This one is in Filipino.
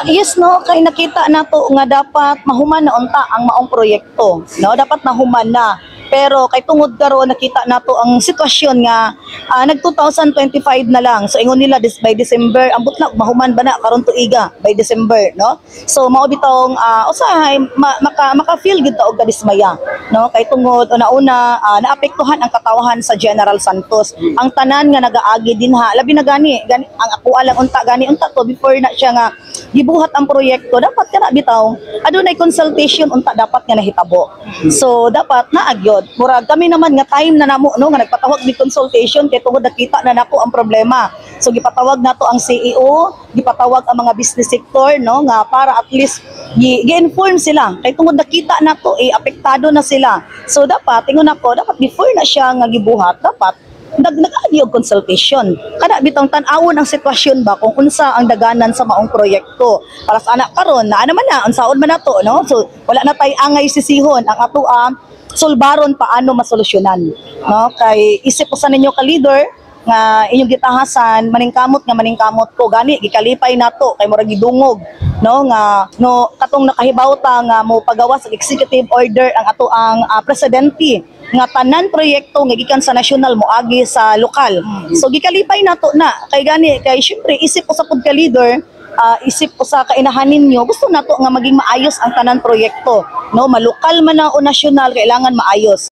Yes no, kay nakita nato nga dapat mahuman na unta ang maong proyekto, no? Dapat nahuman na. Pero kay tungod karon nakita nato ang sitwasyon nga nag 2025 na lang. So ingon nila by December ambot na mahuman ba na karon tuiga by December, no? So mao bitong usahay maka-feel gid ta og kadismaya, no? Kay tungod una-una naapektuhan ang katawahan sa General Santos. Ang tanan nga nagaagi dinha, labi na gani ang ako lang unta to before na siya nga gibuhat ang proyekto, dapat kana bitaw adunay consultation unta dapat nga nahitabo. So dapat naagyo murag kami naman nga time na namo no nga nagpatawag ni consultation kay tungod nakita na nako ang problema. So gipatawag nato ang CEO, gipatawag ang mga business sector no nga para at least gi-inform sila kay tungod nakita nato apektado na sila. So dapat ingon ako dapat before na siya nga gibuhat dapat nag-agi og consultation kada bitong tan-awon ang sitwasyon ba kung unsa ang daganan sa maong proyekto para sa anak karon na naman na unsaon man nato no. So wala na tay angay sisihon ang ato sulbaron paano masolusyonan, no? Kay isip usa ninyo ka leader nga inyong gitahasan maningkamot ko gani gikalipay nato kay murag gidungog, no, nga no katong nakahibawta nga mo pagawas og executive order ang ato ang presidente nga tanan proyekto nga gikan sa national moagi sa lokal. So gikalipay nato na kay gani kay syempre isip usa pud ka leader, isip ko sa kainahanin nyo, gusto nato nga maging maayos ang tanan proyekto, no, malokal man na o nasyonal kailangan maayos.